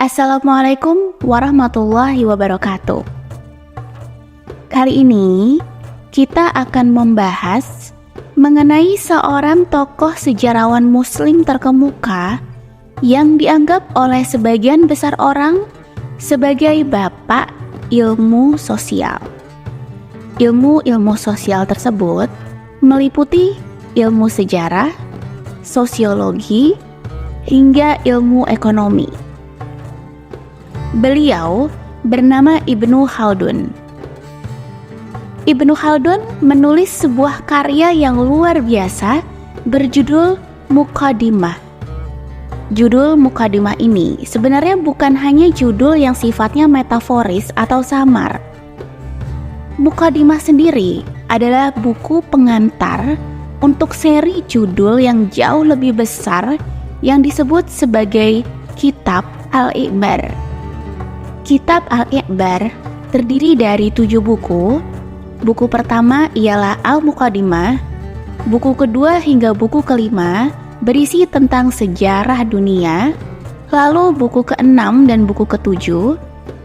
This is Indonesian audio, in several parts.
Assalamualaikum warahmatullahi wabarakatuh. Kali ini kita akan membahas mengenai seorang tokoh sejarawan muslim terkemuka yang dianggap oleh sebagian besar orang sebagai bapak ilmu sosial. Ilmu sosial tersebut meliputi ilmu sejarah, sosiologi, hingga ilmu ekonomi. Beliau bernama Ibnu Khaldun. Ibnu Khaldun menulis sebuah karya yang luar biasa berjudul Muqaddimah. Judul Muqaddimah ini sebenarnya bukan hanya judul yang sifatnya metaforis atau samar. Muqaddimah sendiri adalah buku pengantar untuk seri judul yang jauh lebih besar yang disebut sebagai Kitab Al-Iqbar. Kitab Al-Iqbar terdiri dari 7 buku. Buku pertama ialah Al-Muqaddimah. Buku kedua hingga buku kelima berisi tentang sejarah dunia. Lalu buku ke-6 dan buku ke-7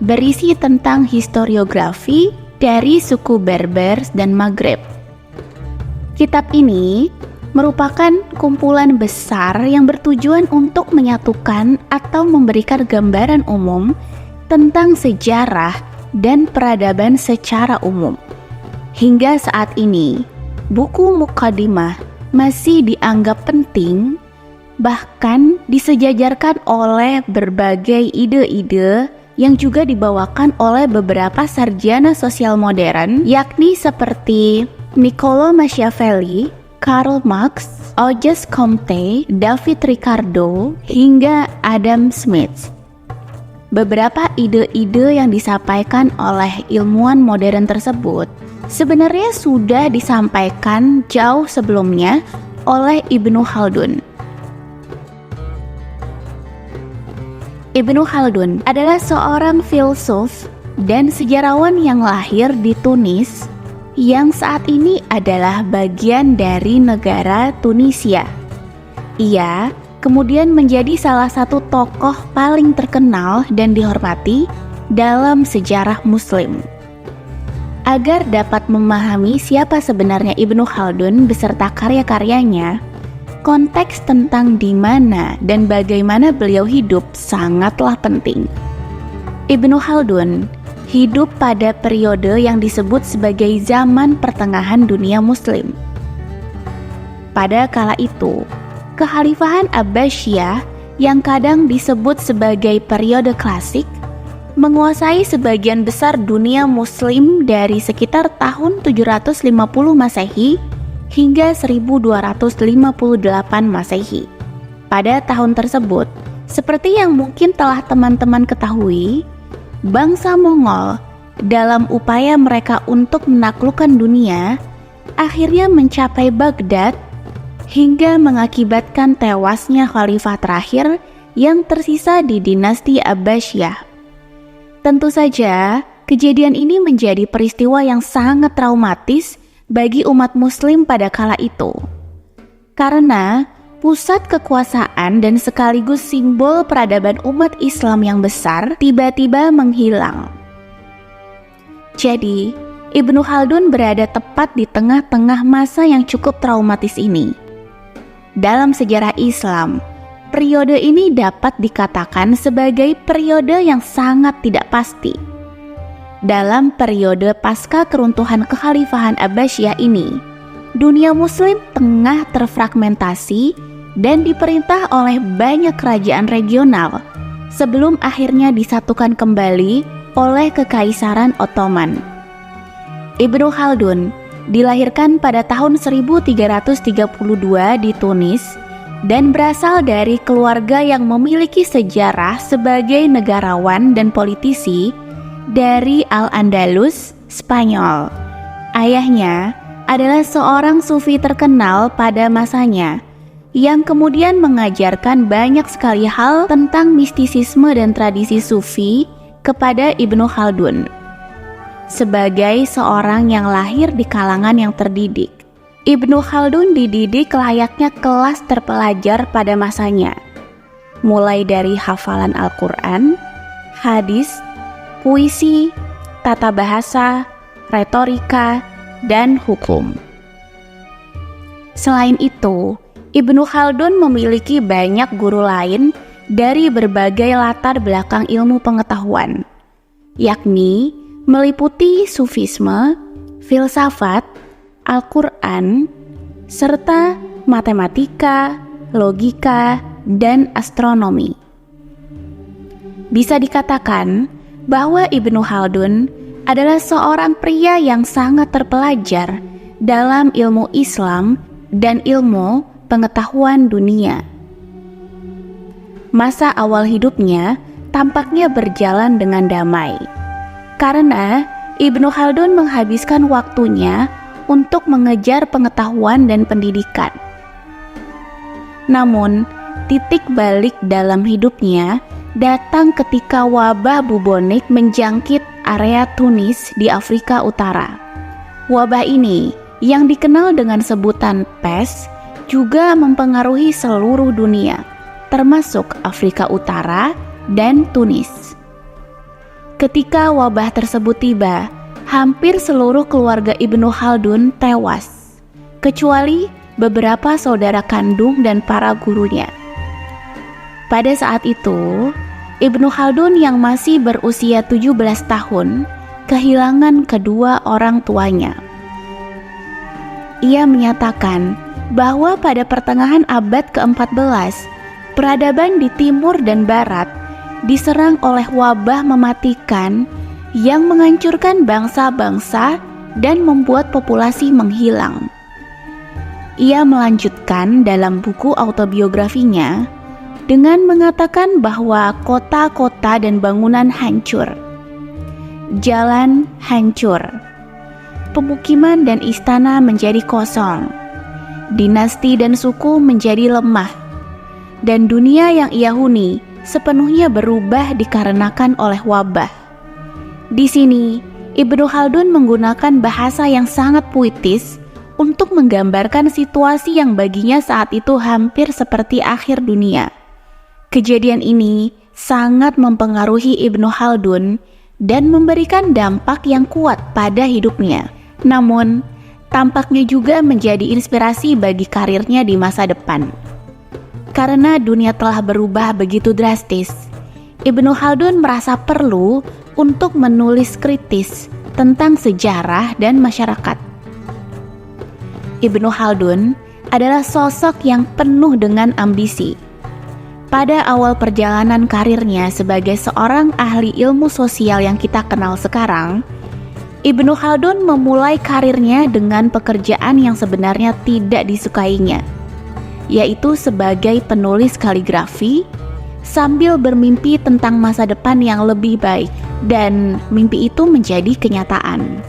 berisi tentang historiografi dari suku Berber dan Maghrib. Kitab ini merupakan kumpulan besar yang bertujuan untuk menyatukan atau memberikan gambaran umum tentang sejarah dan peradaban secara umum. Hingga saat ini, buku Muqaddimah masih dianggap penting, bahkan disejajarkan oleh berbagai ide-ide yang juga dibawakan oleh beberapa sarjana sosial modern, yakni seperti Niccolo Machiavelli, Karl Marx, Auguste Comte, David Ricardo, hingga Adam Smith. Beberapa ide-ide yang disampaikan oleh ilmuwan modern tersebut sebenarnya sudah disampaikan jauh sebelumnya oleh Ibnu Khaldun. Ibnu Khaldun adalah seorang filsuf dan sejarawan yang lahir di Tunis yang saat ini adalah bagian dari negara Tunisia. Ia kemudian menjadi salah satu tokoh paling terkenal dan dihormati dalam sejarah Muslim. Agar dapat memahami siapa sebenarnya Ibnu Khaldun beserta karya-karyanya, konteks tentang di mana dan bagaimana beliau hidup sangatlah penting. Ibnu Khaldun hidup pada periode yang disebut sebagai zaman pertengahan dunia Muslim. Pada kala itu, Kekhalifahan Abbasiyah yang kadang disebut sebagai periode klasik menguasai sebagian besar dunia Muslim dari sekitar tahun 750 Masehi hingga 1258 Masehi. Pada tahun tersebut, seperti yang mungkin telah teman-teman ketahui, bangsa Mongol dalam upaya mereka untuk menaklukkan dunia akhirnya mencapai Baghdad hingga mengakibatkan tewasnya khalifah terakhir yang tersisa di dinasti Abbasiyah. Tentu saja, kejadian ini menjadi peristiwa yang sangat traumatis bagi umat muslim pada kala itu. Karena pusat kekuasaan dan sekaligus simbol peradaban umat Islam yang besar tiba-tiba menghilang. Jadi, Ibnu Khaldun berada tepat di tengah-tengah masa yang cukup traumatis ini. Dalam sejarah Islam, periode ini dapat dikatakan sebagai periode yang sangat tidak pasti. Dalam periode pasca keruntuhan kekhalifahan Abbasiyah ini, dunia Muslim tengah terfragmentasi dan diperintah oleh banyak kerajaan regional sebelum akhirnya disatukan kembali oleh Kekaisaran Ottoman. Ibnu Khaldun dilahirkan pada tahun 1332 di Tunis dan berasal dari keluarga yang memiliki sejarah sebagai negarawan dan politisi dari Al-Andalus, Spanyol. Ayahnya adalah seorang sufi terkenal pada masanya yang kemudian mengajarkan banyak sekali hal tentang mistisisme dan tradisi sufi kepada Ibnu Khaldun. Sebagai seorang yang lahir di kalangan yang terdidik, Ibnu Khaldun dididik layaknya kelas terpelajar pada masanya. mulai dari hafalan Al-Quran, hadis, puisi, tata bahasa, retorika, dan hukum. Selain itu, Ibnu Khaldun memiliki banyak guru lain dari berbagai latar belakang ilmu pengetahuan, yakni meliputi sufisme, filsafat, Al-Quran, serta matematika, logika, dan astronomi. Bisa dikatakan bahwa Ibnu Khaldun adalah seorang pria yang sangat terpelajar dalam ilmu Islam dan ilmu pengetahuan dunia. Masa awal hidupnya tampaknya berjalan dengan damai, karena Ibnu Khaldun menghabiskan waktunya untuk mengejar pengetahuan dan pendidikan. Namun, titik balik dalam hidupnya datang ketika wabah bubonik menjangkit area Tunis di Afrika Utara. Wabah ini, yang dikenal dengan sebutan pes, juga mempengaruhi seluruh dunia, termasuk Afrika Utara dan Tunis. Ketika wabah tersebut tiba, hampir seluruh keluarga Ibnu Khaldun tewas, kecuali beberapa saudara kandung dan para gurunya. Pada saat itu, Ibnu Khaldun yang masih berusia 17 tahun kehilangan kedua orang tuanya. Ia menyatakan bahwa pada pertengahan abad ke-14, peradaban di timur dan barat diserang oleh wabah mematikan yang menghancurkan bangsa-bangsa dan membuat populasi menghilang. Ia melanjutkan dalam buku autobiografinya dengan mengatakan bahwa kota-kota dan bangunan hancur, jalan hancur, pemukiman dan istana menjadi kosong, dinasti dan suku menjadi lemah, dan dunia yang ia huni sepenuhnya berubah dikarenakan oleh wabah. Di sini, Ibnu Khaldun menggunakan bahasa yang sangat puitis untuk menggambarkan situasi yang baginya saat itu hampir seperti akhir dunia. Kejadian ini sangat mempengaruhi Ibnu Khaldun dan memberikan dampak yang kuat pada hidupnya. Namun, tampaknya juga menjadi inspirasi bagi karirnya di masa depan. Karena dunia telah berubah begitu drastis, Ibnu Khaldun merasa perlu untuk menulis kritis tentang sejarah dan masyarakat. Ibnu Khaldun adalah sosok yang penuh dengan ambisi. Pada awal perjalanan karirnya sebagai seorang ahli ilmu sosial yang kita kenal sekarang, Ibnu Khaldun memulai karirnya dengan pekerjaan yang sebenarnya tidak disukainya, yaitu sebagai penulis kaligrafi, sambil bermimpi tentang masa depan yang lebih baik, dan mimpi itu menjadi kenyataan.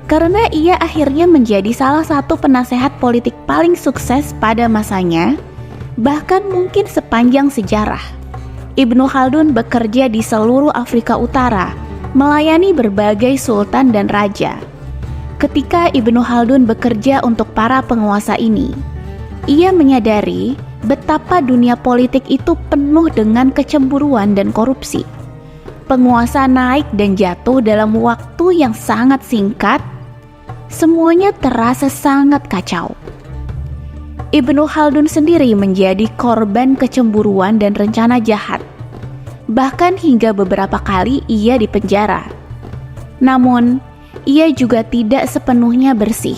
Karena ia akhirnya menjadi salah satu penasehat politik paling sukses pada masanya, bahkan mungkin sepanjang sejarah. Ibnu Khaldun bekerja di seluruh Afrika Utara, melayani berbagai sultan dan raja. Ketika Ibnu Khaldun bekerja untuk para penguasa ini, ia menyadari betapa dunia politik itu penuh dengan kecemburuan dan korupsi. Penguasa naik dan jatuh dalam waktu yang sangat singkat. Semuanya terasa sangat kacau. Ibnu Khaldun sendiri menjadi korban kecemburuan dan rencana jahat. Bahkan hingga beberapa kali ia dipenjara. Namun, ia juga tidak sepenuhnya bersih.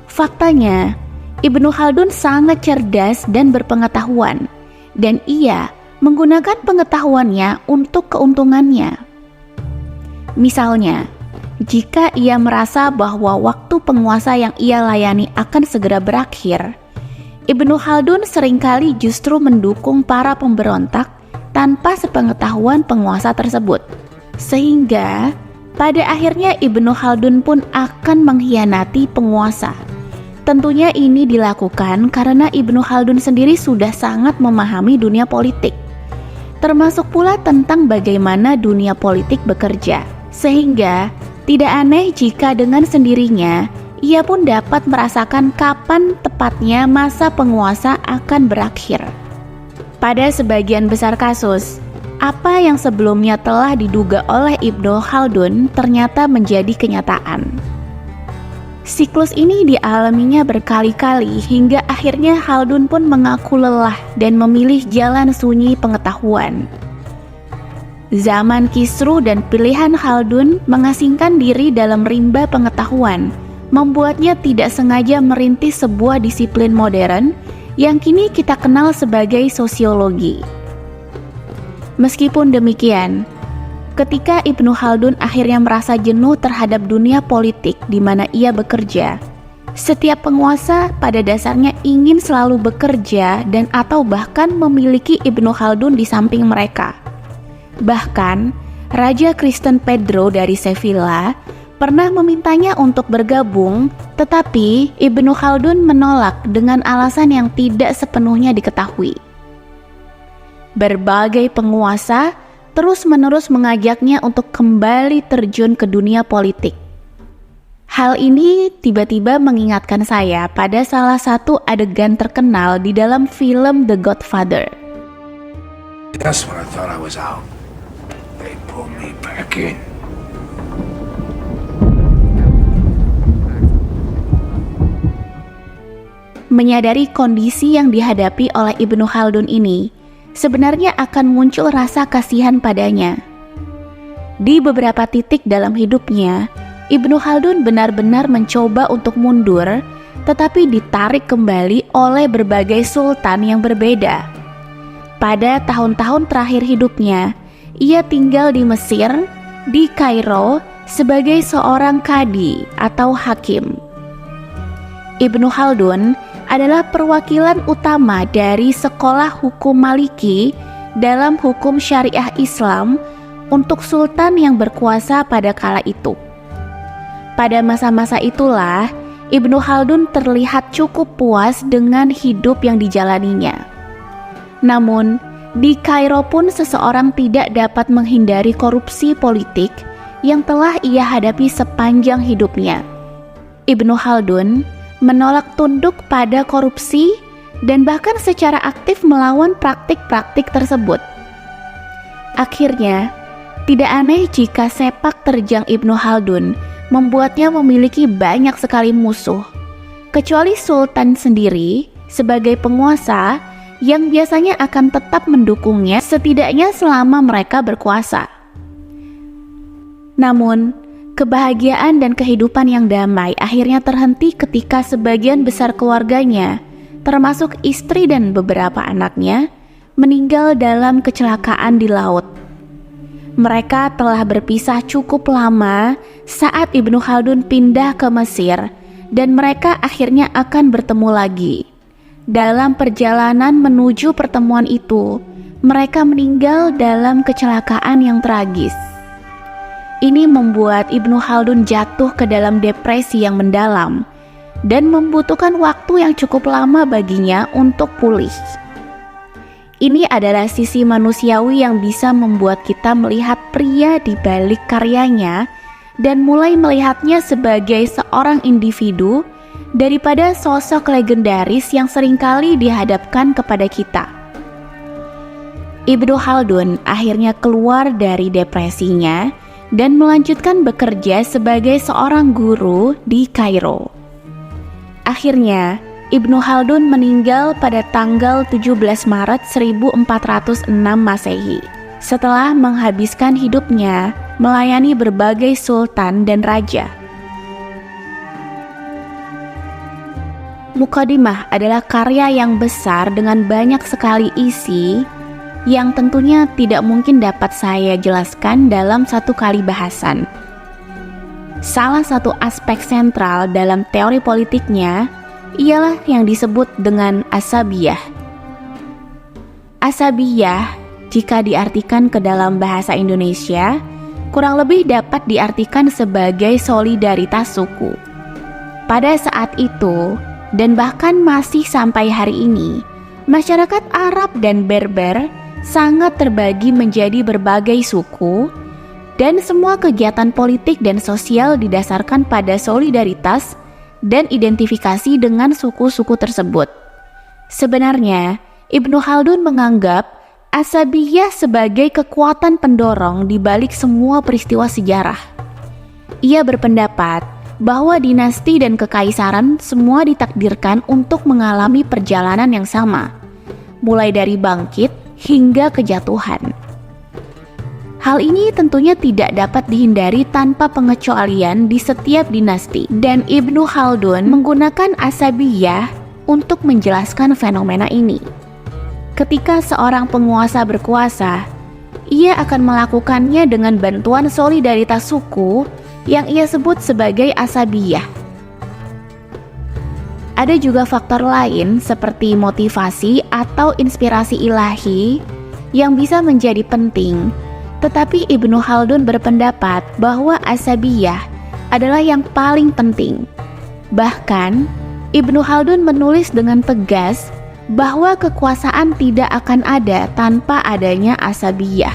Faktanya, Ibnu Khaldun sangat cerdas dan berpengetahuan, dan ia menggunakan pengetahuannya untuk keuntungannya. Misalnya, jika ia merasa bahwa waktu penguasa yang ia layani akan segera berakhir, Ibnu Khaldun seringkali justru mendukung para pemberontak tanpa sepengetahuan penguasa tersebut. Sehingga pada akhirnya Ibnu Khaldun pun akan mengkhianati penguasa. Tentunya ini dilakukan karena Ibnu Khaldun sendiri sudah sangat memahami dunia politik, termasuk pula tentang bagaimana dunia politik bekerja. Sehingga tidak aneh jika dengan sendirinya ia pun dapat merasakan kapan tepatnya masa penguasa akan berakhir. Pada sebagian besar kasus, apa yang sebelumnya telah diduga oleh Ibnu Khaldun ternyata menjadi kenyataan. Siklus ini dialaminya berkali-kali hingga akhirnya Khaldun pun mengaku lelah dan memilih jalan sunyi pengetahuan. Zaman Kisru dan pilihan Khaldun mengasingkan diri dalam rimba pengetahuan membuatnya tidak sengaja merintis sebuah disiplin modern yang kini kita kenal sebagai sosiologi. Meskipun demikian, ketika Ibnu Khaldun akhirnya merasa jenuh terhadap dunia politik di mana ia bekerja, setiap penguasa pada dasarnya ingin selalu bekerja dan atau bahkan memiliki Ibnu Khaldun di samping mereka. Bahkan, Raja Kristen Pedro dari Sevilla pernah memintanya untuk bergabung, tetapi Ibnu Khaldun menolak dengan alasan yang tidak sepenuhnya diketahui. Berbagai penguasa terus-menerus mengajaknya untuk kembali terjun ke dunia politik. Hal ini tiba-tiba mengingatkan saya pada salah satu adegan terkenal di dalam film The Godfather. That's when I thought I was out. They pulled me back in. Menyadari kondisi yang dihadapi oleh Ibnu Khaldun ini, sebenarnya akan muncul rasa kasihan padanya. Di beberapa titik dalam hidupnya, Ibnu Khaldun benar-benar mencoba untuk mundur, tetapi ditarik kembali oleh berbagai sultan yang berbeda. Pada tahun-tahun terakhir hidupnya, ia tinggal di Mesir, di Kairo, sebagai seorang kadi atau hakim. Ibnu Khaldun adalah perwakilan utama dari sekolah hukum Maliki dalam hukum syariah Islam untuk sultan yang berkuasa pada kala itu. Pada masa-masa itulah, Ibnu Khaldun terlihat cukup puas dengan hidup yang dijalaninya. Namun, di Kairo pun seseorang tidak dapat menghindari korupsi politik yang telah ia hadapi sepanjang hidupnya. Ibnu Khaldun menolak tunduk pada korupsi dan bahkan secara aktif melawan praktik-praktik tersebut. Akhirnya, tidak aneh jika sepak terjang Ibnu Khaldun membuatnya memiliki banyak sekali musuh, kecuali sultan sendiri sebagai penguasa yang biasanya akan tetap mendukungnya setidaknya selama mereka berkuasa. Namun, kebahagiaan dan kehidupan yang damai akhirnya terhenti ketika sebagian besar keluarganya, termasuk istri dan beberapa anaknya, meninggal dalam kecelakaan di laut. Mereka telah berpisah cukup lama saat Ibnu Khaldun pindah ke Mesir, dan mereka akhirnya akan bertemu lagi. Dalam perjalanan menuju pertemuan itu, mereka meninggal dalam kecelakaan yang tragis. Ini membuat Ibnu Khaldun jatuh ke dalam depresi yang mendalam dan membutuhkan waktu yang cukup lama baginya untuk pulih. Ini adalah sisi manusiawi yang bisa membuat kita melihat pria di balik karyanya dan mulai melihatnya sebagai seorang individu daripada sosok legendaris yang seringkali dihadapkan kepada kita. Ibnu Khaldun akhirnya keluar dari depresinya dan melanjutkan bekerja sebagai seorang guru di Kairo. Akhirnya, Ibnu Khaldun meninggal pada tanggal 17 Maret 1406 Masehi setelah menghabiskan hidupnya melayani berbagai sultan dan raja. Muqaddimah adalah karya yang besar dengan banyak sekali isi yang tentunya tidak mungkin dapat saya jelaskan dalam satu kali bahasan. Salah satu aspek sentral dalam teori politiknya ialah yang disebut dengan asabiyah. Asabiyah, jika diartikan ke dalam bahasa Indonesia, kurang lebih dapat diartikan sebagai solidaritas suku. Pada saat itu, dan bahkan masih sampai hari ini, masyarakat Arab dan Berber sangat terbagi menjadi berbagai suku, dan semua kegiatan politik dan sosial didasarkan pada solidaritas dan identifikasi dengan suku-suku tersebut. Sebenarnya, Ibnu Khaldun menganggap asabiyah sebagai kekuatan pendorong di balik semua peristiwa sejarah. Ia berpendapat bahwa dinasti dan kekaisaran semua ditakdirkan untuk mengalami perjalanan yang sama, mulai dari bangkit hingga kejatuhan. Hal ini tentunya tidak dapat dihindari tanpa pengecualian di setiap dinasti, dan Ibnu Khaldun menggunakan asabiyah untuk menjelaskan fenomena ini. Ketika seorang penguasa berkuasa, ia akan melakukannya dengan bantuan solidaritas suku yang ia sebut sebagai asabiyah. Ada juga faktor lain seperti motivasi atau inspirasi ilahi yang bisa menjadi penting, tetapi Ibnu Khaldun berpendapat bahwa asabiyah adalah yang paling penting. Bahkan, Ibnu Khaldun menulis dengan tegas bahwa kekuasaan tidak akan ada tanpa adanya asabiyah.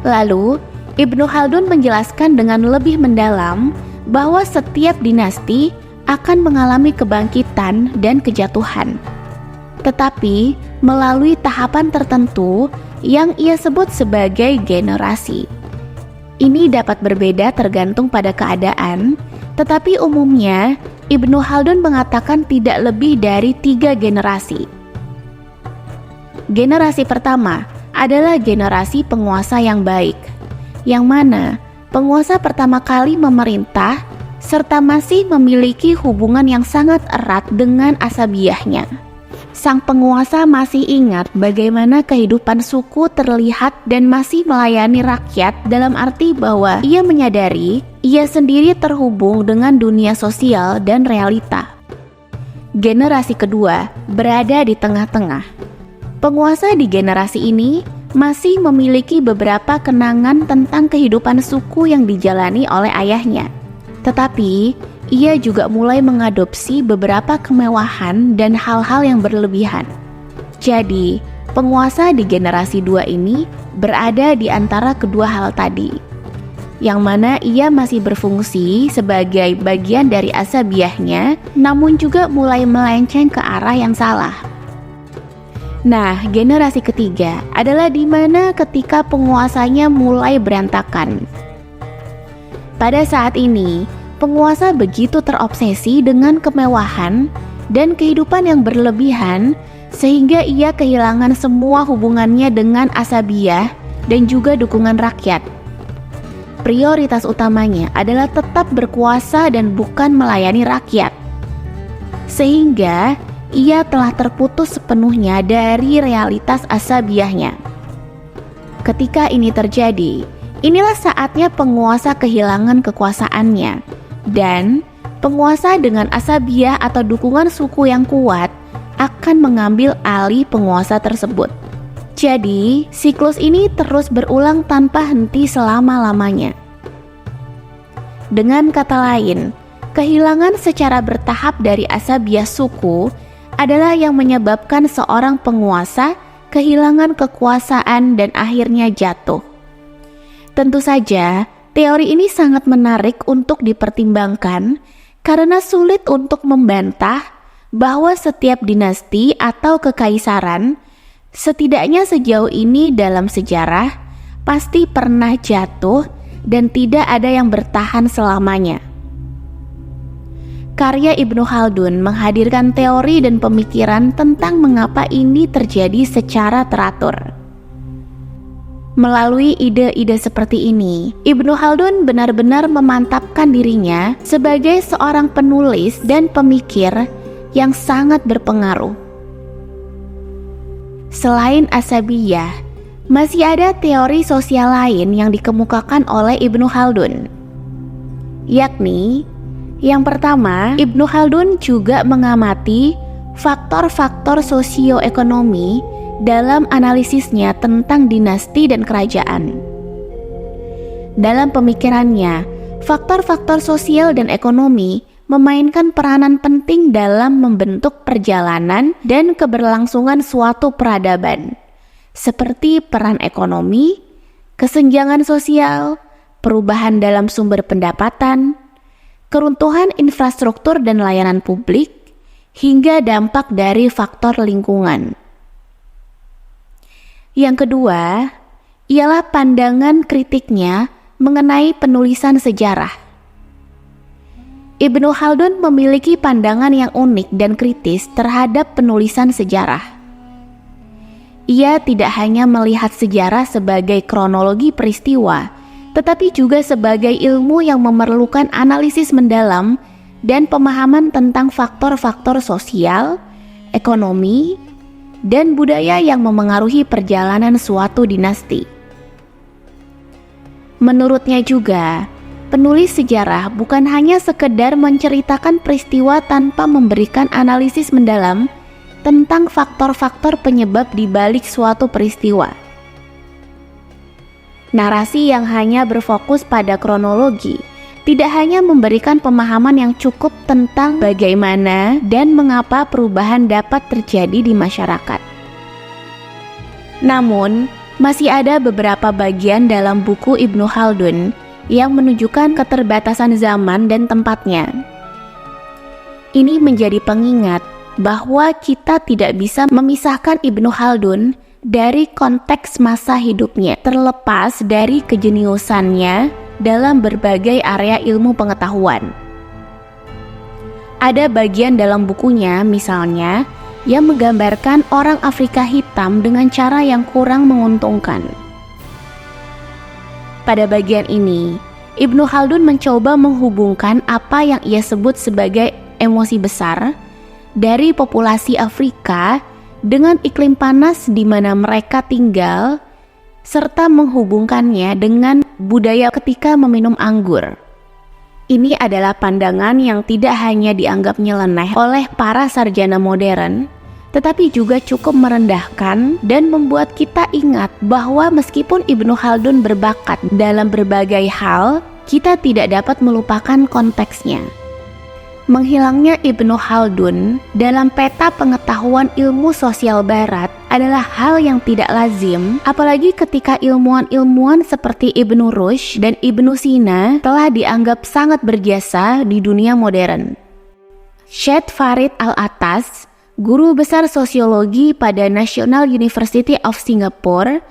Lalu, Ibnu Khaldun menjelaskan dengan lebih mendalam bahwa setiap dinasti akan mengalami kebangkitan dan kejatuhan, tetapi melalui tahapan tertentu yang ia sebut sebagai generasi. Ini dapat berbeda tergantung pada keadaan, tetapi umumnya Ibnu Khaldun mengatakan tidak lebih dari 3 generasi. Generasi pertama adalah generasi penguasa yang baik, yang mana penguasa pertama kali memerintah serta masih memiliki hubungan yang sangat erat dengan asabiyahnya. Sang penguasa masih ingat bagaimana kehidupan suku terlihat dan masih melayani rakyat, dalam arti bahwa ia menyadari ia sendiri terhubung dengan dunia sosial dan realita. Generasi kedua berada di tengah-tengah. Penguasa di generasi ini masih memiliki beberapa kenangan tentang kehidupan suku yang dijalani oleh ayahnya. Tetapi, ia juga mulai mengadopsi beberapa kemewahan dan hal-hal yang berlebihan. Jadi, penguasa di generasi 2 ini berada di antara kedua hal tadi, yang mana ia masih berfungsi sebagai bagian dari asabiyahnya, namun juga mulai melenceng ke arah yang salah. Nah, generasi ketiga adalah di mana ketika penguasanya mulai berantakan. Pada saat ini, penguasa begitu terobsesi dengan kemewahan dan kehidupan yang berlebihan sehingga ia kehilangan semua hubungannya dengan asabiyah dan juga dukungan rakyat. Prioritas utamanya adalah tetap berkuasa dan bukan melayani rakyat. Sehingga ia telah terputus sepenuhnya dari realitas asabiyahnya. Ketika ini terjadi, inilah saatnya penguasa kehilangan kekuasaannya, dan penguasa dengan asabiyah atau dukungan suku yang kuat akan mengambil alih penguasa tersebut. Jadi, siklus ini terus berulang tanpa henti selama-lamanya. Dengan kata lain, kehilangan secara bertahap dari asabiyah suku adalah yang menyebabkan seorang penguasa kehilangan kekuasaan dan akhirnya jatuh. Tentu saja, teori ini sangat menarik untuk dipertimbangkan karena sulit untuk membantah bahwa setiap dinasti atau kekaisaran, setidaknya sejauh ini dalam sejarah, pasti pernah jatuh dan tidak ada yang bertahan selamanya. Karya Ibnu Khaldun menghadirkan teori dan pemikiran tentang mengapa ini terjadi secara teratur. Melalui ide-ide seperti ini, Ibnu Khaldun benar-benar memantapkan dirinya sebagai seorang penulis dan pemikir yang sangat berpengaruh. Selain asabiyah, masih ada teori sosial lain yang dikemukakan oleh Ibnu Khaldun, yakni yang pertama, Ibnu Khaldun juga mengamati faktor-faktor sosioekonomi dalam analisisnya tentang dinasti dan kerajaan. Dalam pemikirannya, faktor-faktor sosial dan ekonomi memainkan peranan penting dalam membentuk perjalanan dan keberlangsungan suatu peradaban, seperti peran ekonomi, kesenjangan sosial, perubahan dalam sumber pendapatan, keruntuhan infrastruktur dan layanan publik, hingga dampak dari faktor lingkungan. Yang kedua, ialah pandangan kritiknya mengenai penulisan sejarah. Ibnu Khaldun memiliki pandangan yang unik dan kritis terhadap penulisan sejarah. Ia tidak hanya melihat sejarah sebagai kronologi peristiwa, tetapi juga sebagai ilmu yang memerlukan analisis mendalam dan pemahaman tentang faktor-faktor sosial, ekonomi, dan budaya yang memengaruhi perjalanan suatu dinasti. Menurutnya juga, penulis sejarah bukan hanya sekedar menceritakan peristiwa tanpa memberikan analisis mendalam tentang faktor-faktor penyebab di balik suatu peristiwa. Narasi yang hanya berfokus pada kronologi tidak hanya memberikan pemahaman yang cukup tentang bagaimana dan mengapa perubahan dapat terjadi di masyarakat. Namun, masih ada beberapa bagian dalam buku Ibnu Khaldun yang menunjukkan keterbatasan zaman dan tempatnya. Ini menjadi pengingat bahwa kita tidak bisa memisahkan Ibnu Khaldun dari konteks masa hidupnya, terlepas dari kejeniusannya dalam berbagai area ilmu pengetahuan. Ada bagian dalam bukunya misalnya yang menggambarkan orang Afrika hitam dengan cara yang kurang menguntungkan. Pada bagian ini, Ibnu Khaldun mencoba menghubungkan apa yang ia sebut sebagai emosi besar dari populasi Afrika dengan iklim panas di mana mereka tinggal, serta menghubungkannya dengan budaya ketika meminum anggur. Ini adalah pandangan yang tidak hanya dianggap nyeleneh oleh para sarjana modern, tetapi juga cukup merendahkan dan membuat kita ingat bahwa meskipun Ibnu Khaldun berbakat dalam berbagai hal, kita tidak dapat melupakan konteksnya. Menghilangnya Ibnu Khaldun dalam peta pengetahuan ilmu sosial barat adalah hal yang tidak lazim, apalagi ketika ilmuwan-ilmuwan seperti Ibnu Rushd dan Ibnu Sina telah dianggap sangat berjasa di dunia modern. Syed Farid Al-Atas, guru besar sosiologi pada National University of Singapore,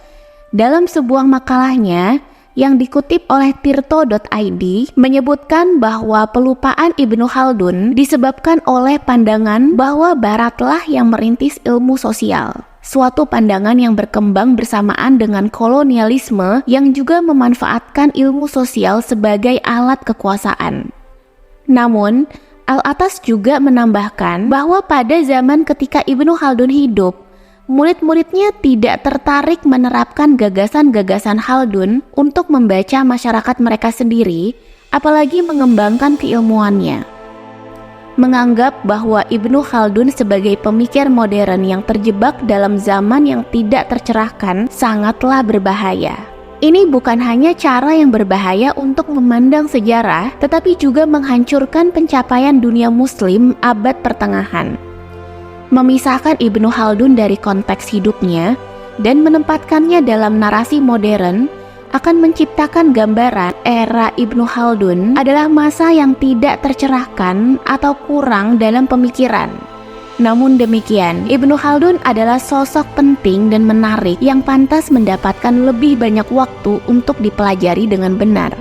dalam sebuah makalahnya yang dikutip oleh tirto.id menyebutkan bahwa pelupaan Ibnu Khaldun disebabkan oleh pandangan bahwa Baratlah yang merintis ilmu sosial, suatu pandangan yang berkembang bersamaan dengan kolonialisme yang juga memanfaatkan ilmu sosial sebagai alat kekuasaan. Namun, Al-Atas juga menambahkan bahwa pada zaman ketika Ibnu Khaldun hidup, murid-muridnya tidak tertarik menerapkan gagasan-gagasan Khaldun untuk membaca masyarakat mereka sendiri, apalagi mengembangkan keilmuannya. Menganggap bahwa Ibnu Khaldun sebagai pemikir modern yang terjebak dalam zaman yang tidak tercerahkan sangatlah berbahaya. Ini bukan hanya cara yang berbahaya untuk memandang sejarah, tetapi juga menghancurkan pencapaian dunia Muslim abad pertengahan. Memisahkan Ibnu Khaldun dari konteks hidupnya dan menempatkannya dalam narasi modern akan menciptakan gambaran era Ibnu Khaldun adalah masa yang tidak tercerahkan atau kurang dalam pemikiran. Namun demikian, Ibnu Khaldun adalah sosok penting dan menarik yang pantas mendapatkan lebih banyak waktu untuk dipelajari dengan benar.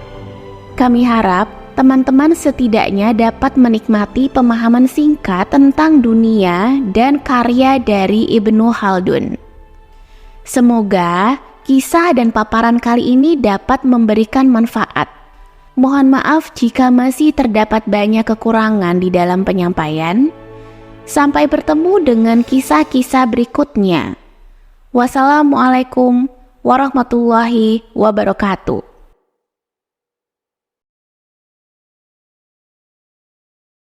Kami harap teman-teman setidaknya dapat menikmati pemahaman singkat tentang dunia dan karya dari Ibnu Khaldun. Semoga kisah dan paparan kali ini dapat memberikan manfaat. Mohon maaf jika masih terdapat banyak kekurangan di dalam penyampaian. Sampai bertemu dengan kisah-kisah berikutnya. Wassalamualaikum warahmatullahi wabarakatuh.